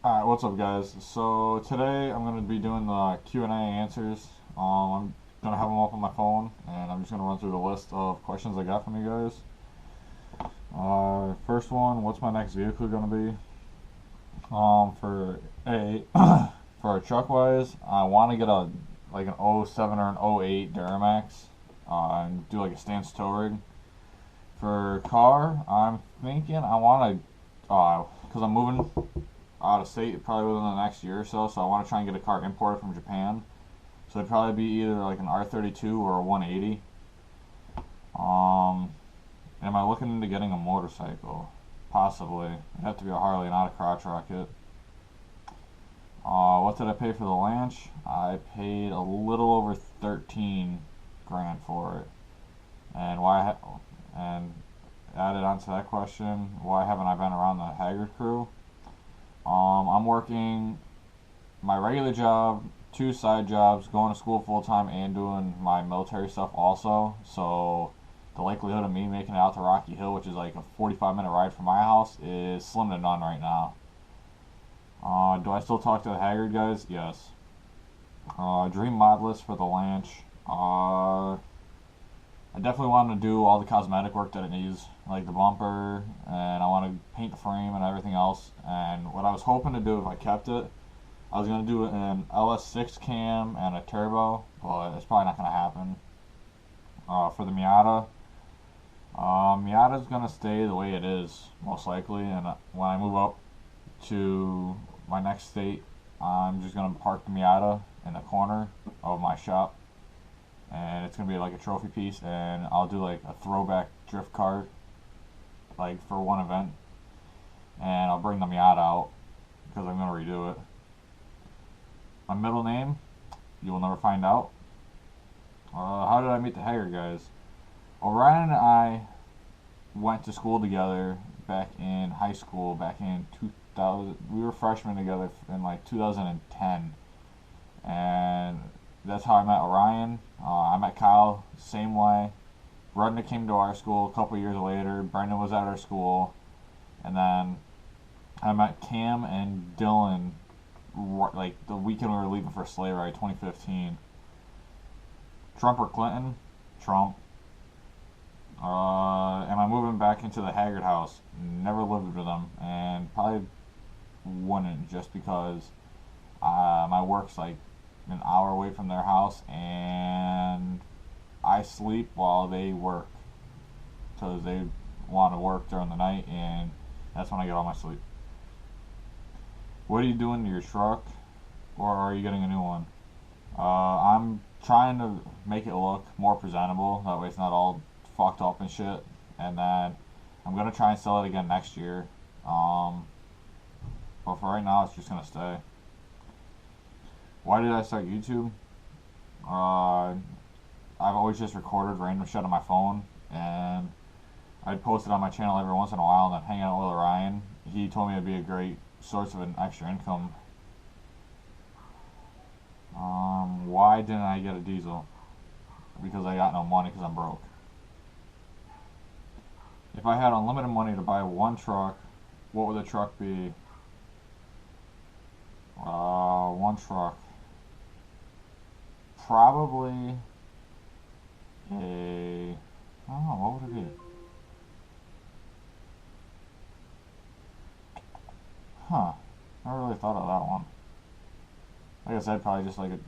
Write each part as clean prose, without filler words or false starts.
Alright, what's up guys? So today I'm going to be doing the Q&A answers. I'm going to have them up on my phone and I'm just going to run through the list of questions I got from you guys. First one, what's my next vehicle going to be? For a for a truck wise, I want to get a like an '07 or an '08 Duramax and do like a stance tow rig. For car, I'm thinking I want to because I'm moving out of state probably within the next year or so. So I want to try and get a car imported from Japan. So it'd probably be either like an R32 or a 180. Um, am I looking into getting a motorcycle? Possibly. It'd have to be a Harley, not a crotch rocket. What did I pay for the Lanch? I paid a little over 13 grand for it. And and added on to that question, why haven't I been around the Haggard crew? I'm working my regular job, two side jobs, going to school full time, and doing my military stuff also. So the likelihood of me making it out to Rocky Hill, which is like a 45-minute ride from my house, is slim to none right now. Do I still talk to the Haggard guys? Yes. Dream mod list for the Lanch. I definitely want to do all the cosmetic work that it needs, like the bumper, and I want to paint the frame and everything else. And what I was hoping to do if I kept it, I was going to do an LS6 cam and a turbo, but it's probably not going to happen. For the Miata, Miata's going to stay the way it is, most likely. And when I move up to my next state, I'm just going to park the Miata in the corner of my shop. And it's going to be like a trophy piece. And I'll do like a throwback drift car, like for one event. And I'll bring the Miata out because I'm going to redo it. My middle name, you will never find out. How did I meet the Haggard guys? Orion and I went to school together back in high school, back in 2000. We were freshmen together in like 2010. And that's how I met Orion. I met Kyle, same way. Rudnick came to our school a couple years later. Brendan was at our school. And then I met Cam and Dylan like the weekend we were leaving for Sleigh Ride 2015. Trump or Clinton? Trump. Am I moving back into the Haggard house? Never lived with them, and probably wouldn't just because my work's like an hour away from their house, and I sleep while they work because they want to work during the night, and that's when I get all my sleep. What are you doing to your truck, or are you getting a new one? I'm trying to make it look more presentable. That way, it's not all fucked up and shit. And then I'm gonna try and sell it again next year. Um, but for right now, it's just gonna stay. Why did I start YouTube? Uh, I've always just recorded random shit on my phone, and I'd post it on my channel every once in a while, and then hang out with Ryan. He told me it'd be a great source of an extra income. Why didn't I get a diesel? Because I got no money because I'm broke. If I had unlimited money to buy one truck, what would the truck be? One truck. Probably a. I don't know, what would it be? Huh. Never really thought of that one. Like I said, probably just like a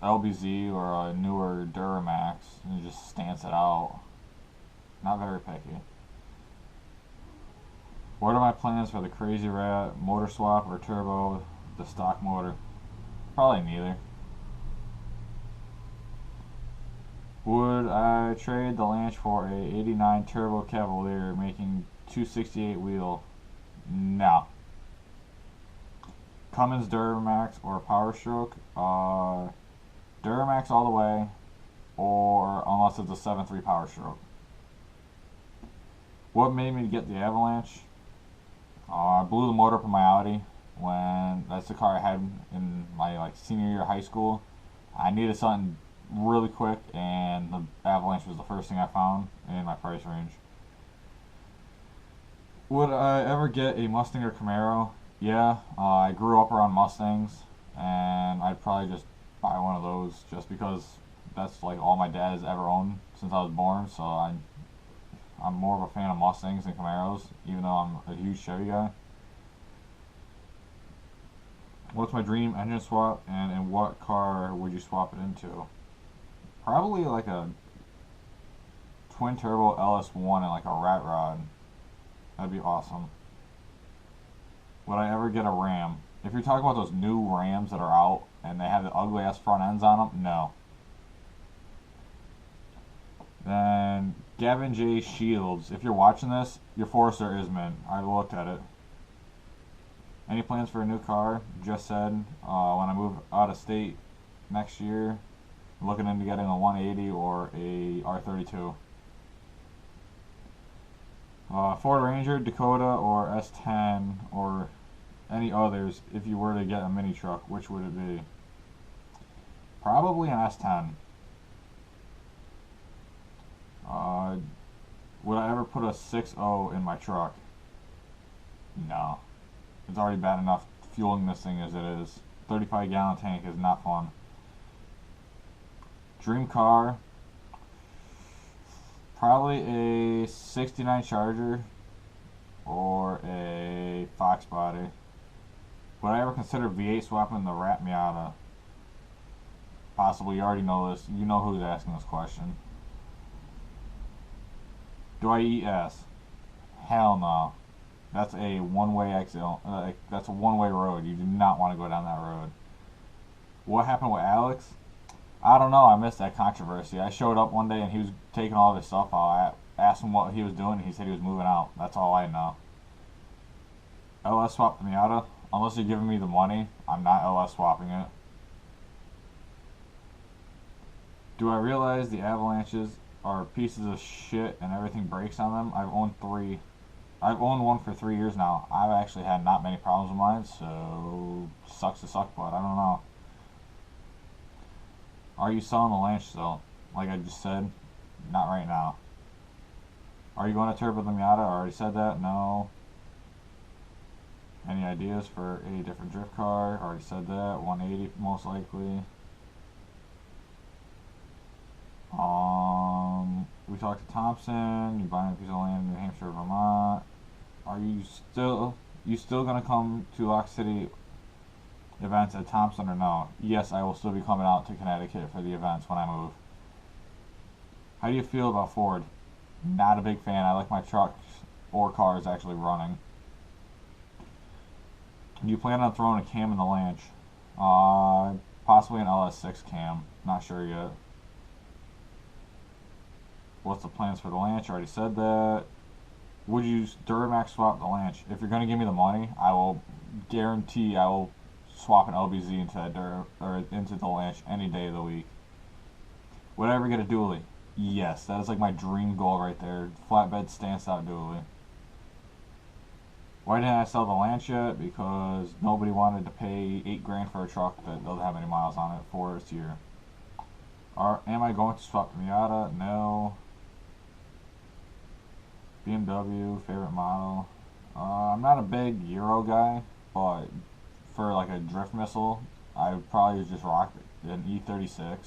LBZ or a newer Duramax and just stance it out. Not very picky. What are my plans for the Crazy Rat, motor swap, or turbo, the stock motor? Probably neither. Would I trade the Lanch for a '89 Turbo Cavalier making 268 wheel? No. Cummins Duramax or Power Stroke? Duramax all the way, or unless it's a 7.3 Power Stroke. What made me get the Avalanche? I blew the motor up in my Audi when that's the car I had in my like senior year of high school. I needed something really quick, and the Avalanche was the first thing I found in my price range. Would I ever get a Mustang or Camaro? yeah, I grew up around Mustangs, and I'd probably just buy one of those just because that's like all my dad has ever owned since I was born. So I'm more of a fan of Mustangs than Camaros, even though I'm a huge Chevy guy. What's my dream engine swap, and in what car would you swap it into? Probably like a twin turbo LS1 and like a rat rod. That'd be awesome. Would I ever get a Ram? If you're talking about those new Rams that are out and they have the ugly ass front ends on them, no. Then Gavin J. Shields, if you're watching this, your Forester is mint. I've looked at it. Any plans for a new car? Just said when I move out of state next year, looking into getting a 180 or a R32. Ford Ranger, Dakota, or S10, or any others. If you were to get a mini truck, which would it be? Probably an S10. Would I ever put a 6.0 in my truck? No. It's already bad enough fueling this thing as it is. 35-gallon tank is not fun. Dream car, probably a 69 Charger or a Fox body. Would I ever consider V8 swapping the Rat Miata? Possibly. You already know this. You know who's asking this question. Do I eat ass? Hell no. That's a one-way exit. That's a one-way road. You do not want to go down that road. What happened with Alex? I don't know. I missed that controversy. I showed up one day and he was taking all of his stuff out. I asked him what he was doing and he said he was moving out. That's all I know. LS swap the Miata? Unless you're giving me the money, I'm not LS swapping it. Do I realize the Avalanches are pieces of shit and everything breaks on them? I've owned one for 3 years now. I've actually had not many problems with mine, so sucks to suck, but I don't know. Are you selling the Lancia still? Like I just said, not right now. Are you going to turbo the Miata? I already said that. No. Any ideas for a different drift car? Already said that. 180 most likely. We talked to Thompson. You buying a piece of land in New Hampshire, Vermont. Are you still gonna come to Lock City events at Thompson or no? Yes, I will still be coming out to Connecticut for the events when I move. How do you feel about Ford? Not a big fan. I like my trucks or cars actually running. Do you plan on throwing a cam in the Lancia? Possibly an LS6 cam. Not sure yet. What's the plans for the Lancia? Already said that. Would you Duramax swap the Lancia? If you're going to give me the money, I will guarantee I will swap an LBZ into that into the Lancia any day of the week. Would I ever get a dually? Yes, that is like my dream goal right there. Flatbed stance out dually. Why didn't I sell the Lancia? Because nobody wanted to pay $8 grand for a truck that doesn't have any miles on it for its year. Am I going to swap the Miata? No. BMW, favorite model. I'm not a big Euro guy, but for like a drift missile, I would probably just rock an E36.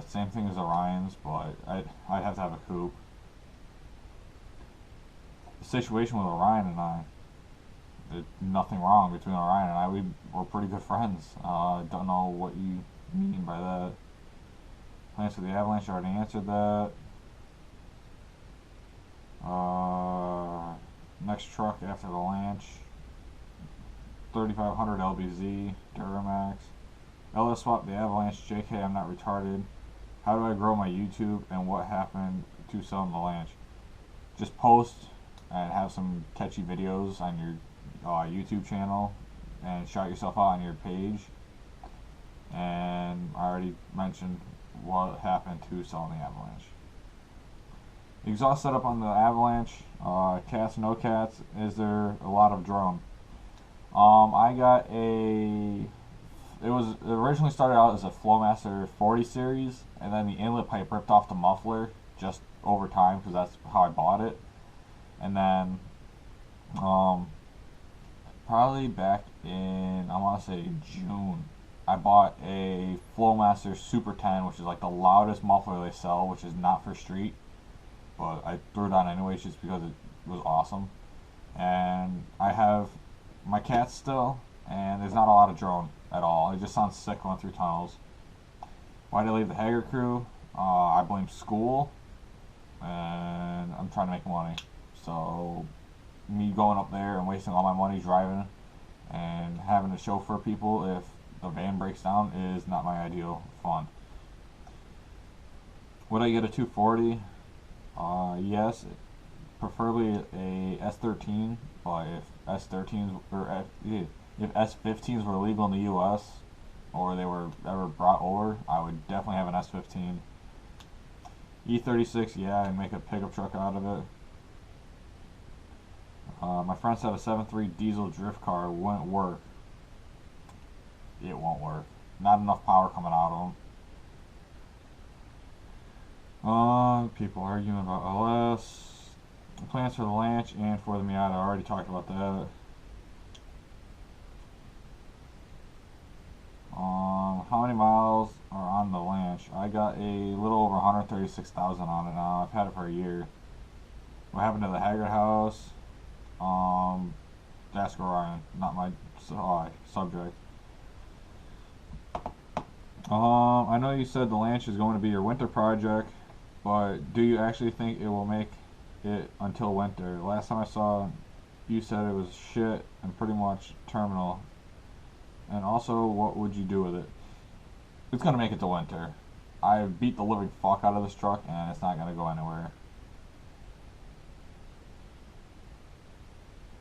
Same thing as Orion's, but I'd have to have a coupe. The situation with Orion and I, there's nothing wrong between Orion and I. We were pretty good friends. Don't know what you mean by that. Plans for the Avalanche, I already answered that. Next truck after the Lancia, 3500 LBZ, Duramax. LS swap the Avalanche, JK, I'm not retarded. How do I grow my YouTube and what happened to selling the Lancia? Just post and have some catchy videos on your YouTube channel and shout yourself out on your page. And I already mentioned what happened to selling the Avalanche. Exhaust setup on the Avalanche, cats, no cats. Is there a lot of drum? I got it originally started out as a Flowmaster 40 series, and then the inlet pipe ripped off the muffler just over time because that's how I bought it. And then probably back in, I want to say June. I bought a Flowmaster Super 10, which is like the loudest muffler they sell, which is not for street, but I threw it on anyways just because it was awesome. And I have my cats still, and there's not a lot of drone at all. It just sounds sick going through tunnels. Why did I leave the Hager crew? I blame school, and I'm trying to make money. So me going up there and wasting all my money driving and having to chauffeur people if the van breaks down is not my ideal fun. Would I get a 240? Yes, preferably a S13. But if S13s or if S15s were legal in the U.S. or they were ever brought over, I would definitely have an S15. E36, yeah, and make a pickup truck out of it. My friend said a 7.3 diesel drift car wouldn't work. It won't work. Not enough power coming out of them. People arguing about LS. Plans for the Launch and for the Miata. I already talked about that. How many miles are on the Launch? I got a little over 136,000 on it now. I've had it for a year. What happened to the Haggard house? Ask Orion, not my subject. I know you said the Launch is going to be your winter project, but do you actually think it will make it until winter? Last time I saw, you said it was shit and pretty much terminal. And also, what would you do with it? It's gonna make it to winter. I beat the living fuck out of this truck, and it's not gonna go anywhere.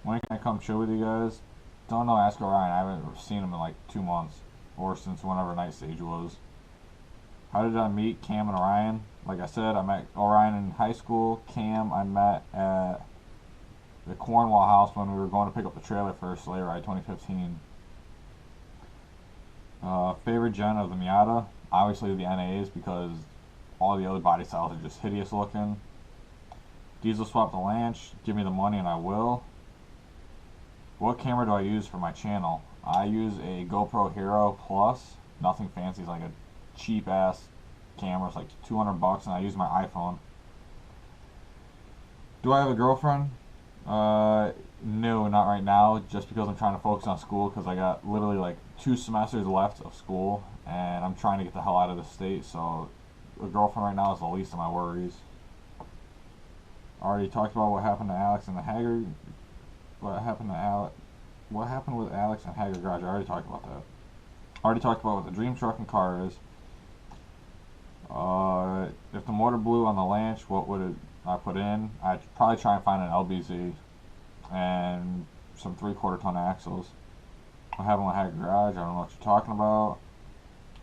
When can I come chill with you guys? Don't know, ask Orion. I haven't seen him in like 2 months, or since whenever Night Stage was. How did I meet Cam and Orion? Like I said, I met Orion in high school. Cam I met at the Cornwall house when we were going to pick up the trailer for Sleigh Ride 2015. Favorite gen of the Miata? Obviously the NAs, because all the other body styles are just hideous looking. Diesel swap the Launch. Give me the money and I will. What camera do I use for my channel? I use a GoPro Hero Plus. Nothing fancy. It's like a cheap ass camera. It's like $200 and I use my iPhone. Do I have a girlfriend? No, not right now, just because I'm trying to focus on school, because I got literally like 2 semesters left of school and I'm trying to get the hell out of the state, so a girlfriend right now is the least of my worries. I already talked about what happened to Alex and the Haggard. What happened with Alex and Haggard Garage? I already talked about that. I already talked about what the dream truck and car is. If the motor blew on the Launch, what would I put in? I'd probably try and find an LBZ and some 3/4 ton axles. What happened with Haggard Garage? I don't know what you're talking about.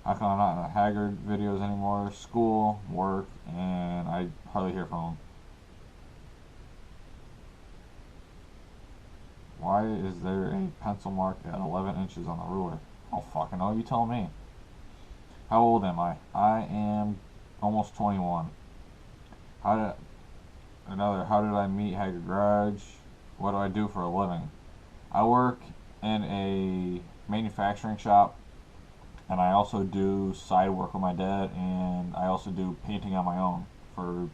How come I'm not in the Haggard videos anymore? School, work, and I hardly hear from them. Why is there a pencil mark at 11 inches on the ruler? Oh fucking know, you tell me. How old am I? I am almost 21. How did I meet Haggard Garage? What do I do for a living? I work in a manufacturing shop, and I also do side work with my dad, and I also do painting on my own for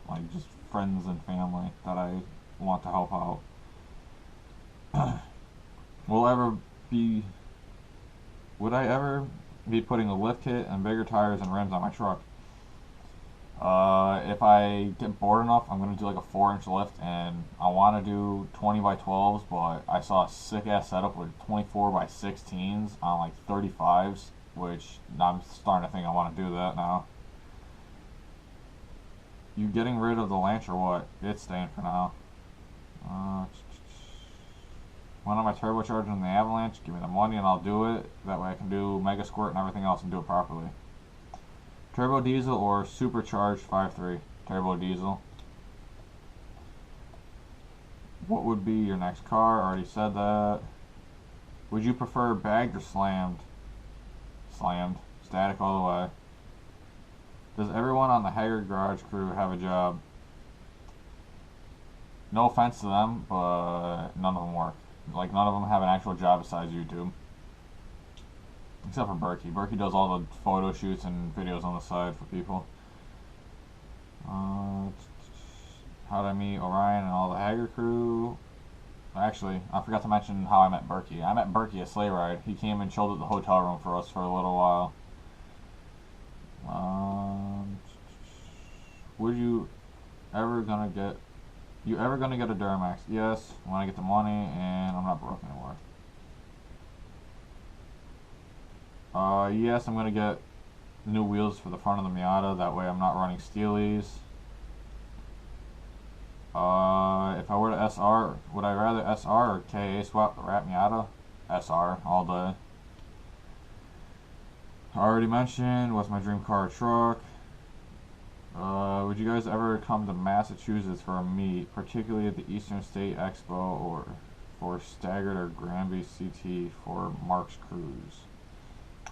like just friends and family that I want to help out. Would I ever be putting a lift kit and bigger tires and rims on my truck? If I get bored enough, I'm gonna do like a 4-inch lift, and I want to do 20x12s, but I saw a sick ass setup with 24x16s on like 35s, which I'm starting to think I want to do that now. You getting rid of the Launch or what? It's staying for now. When am I turbocharging the Avalanche? Give me the money and I'll do it. That way I can do Mega Squirt and everything else and do it properly. Turbo diesel or supercharged 5.3? Turbo diesel. What would be your next car? Already said that. Would you prefer bagged or slammed? Slammed. Static all the way. Does everyone on the Haggard Garage crew have a job? No offense to them, but none of them work. Like, none of them have an actual job besides YouTube. Except for Berkey. Berkey does all the photo shoots and videos on the side for people. How did I meet Orion and all the Hager crew? Actually, I forgot to mention how I met Berkey. I met Berkey at Sleigh Ride. He came and chilled at the hotel room for us for a little while. Would you ever gonna get a Duramax? Yes, when I get the money and I'm not broke anymore. Yes, I'm gonna get new wheels for the front of the Miata. That way I'm not running Steelies. If I were to SR, would I rather SR or KA swap the Rat Miata? SR all day. I already mentioned what's my dream car or truck. Would you guys ever come to Massachusetts for a meet, particularly at the Eastern State Expo or for Staggered or Granby CT for Mark's Cruise?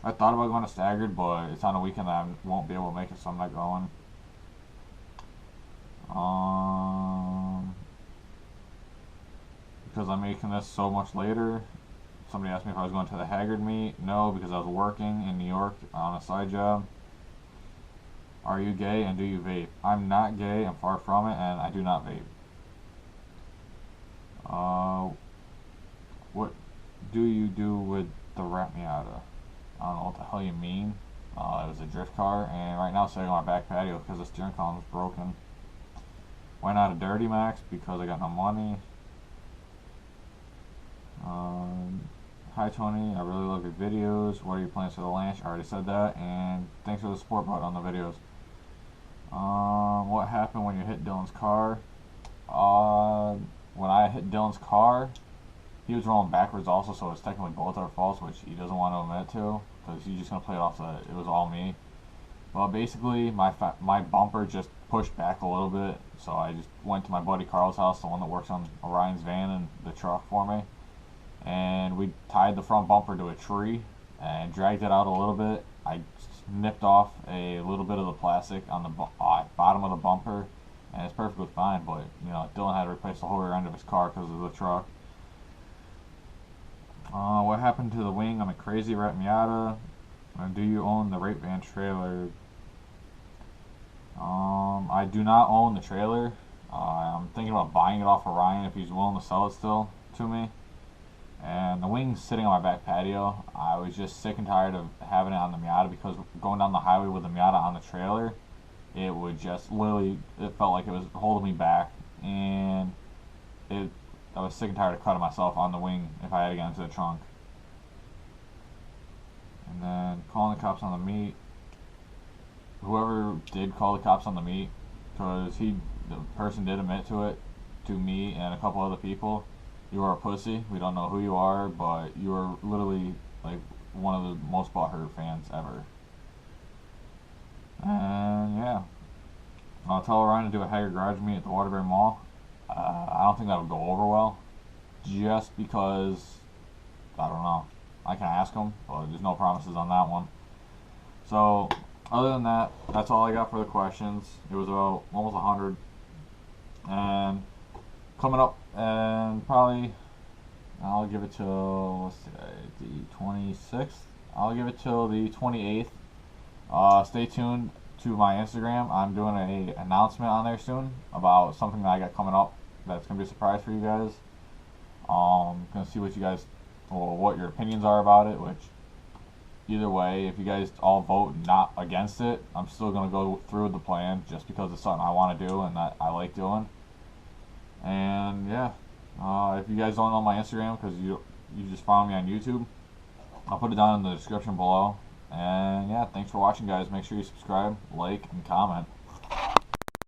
I thought about going to Staggered, but it's on a weekend that I won't be able to make it, so I'm not going. Because I'm making this so much later. Somebody asked me if I was going to the Haggard meet. No, because I was working in New York on a side job. Are you gay and do you vape? I'm not gay, I'm far from it, and I do not vape. What do you do with the Rat Miata? I don't know what the hell you mean. It was a drift car, and right now it's sitting on my back patio because the steering column is broken. Why not a Dirty Max? Because I got no money. Hi Tony, I really love your videos. What are your plans for the launch? I already said that, and thanks for the support button on the videos. What happened when you hit Dylan's car? When I hit Dylan's car, he was rolling backwards also, so it's technically both our faults, which he doesn't want to admit to, because he's just going to play it off that it was all me. Well, basically, my bumper just pushed back a little bit, so I just went to my buddy Carl's house, the one that works on Orion's van and the truck for me, and we tied the front bumper to a tree and dragged it out a little bit. I nipped off a little bit of the plastic on the bottom of the bumper, and it's perfectly fine, but, you know, Dylan had to replace the whole rear end of his car because of the truck. What happened to the wing on a Crazy Rat Miata? Do you own the Rape Van trailer? I do not own the trailer. I'm thinking about buying it off Orion if he's willing to sell it still to me. And the wing's sitting on my back patio. I was just sick and tired of having it on the Miata because going down the highway with the Miata on the trailer, it would just literally, it felt like it was holding me back. And I was sick and tired of cutting myself on the wing if I had to get into the trunk. And then calling the cops on the meet. Whoever did call the cops on the meet, because the person did admit to it, to me and a couple other people. You are a pussy. We don't know who you are, but you are literally like one of the most butthurt fans ever. And yeah, I'll tell Orion to do a Haggard Garage meet at the Waterbury Mall. I don't think that would go over well, just because, I don't know. I can ask him, but there's no promises on that one. So, other than that, that's all I got for the questions. It was about almost 100. And coming up, and probably, I'll give it till, what's today, the 26th? I'll give it till the 28th. Stay tuned to my Instagram. I'm doing an announcement on there soon about something that I got coming up that's going to be a surprise for you guys. Gonna see what you guys, or what your opinions are about it, which, either way, if you guys all vote not against it, I'm still gonna go through with the plan just because it's something I want to do and that I like doing. And yeah, if you guys don't know my Instagram because you just found me on YouTube, I'll put it down in the description below. And yeah, thanks for watching, guys. Make sure you subscribe, like, and comment.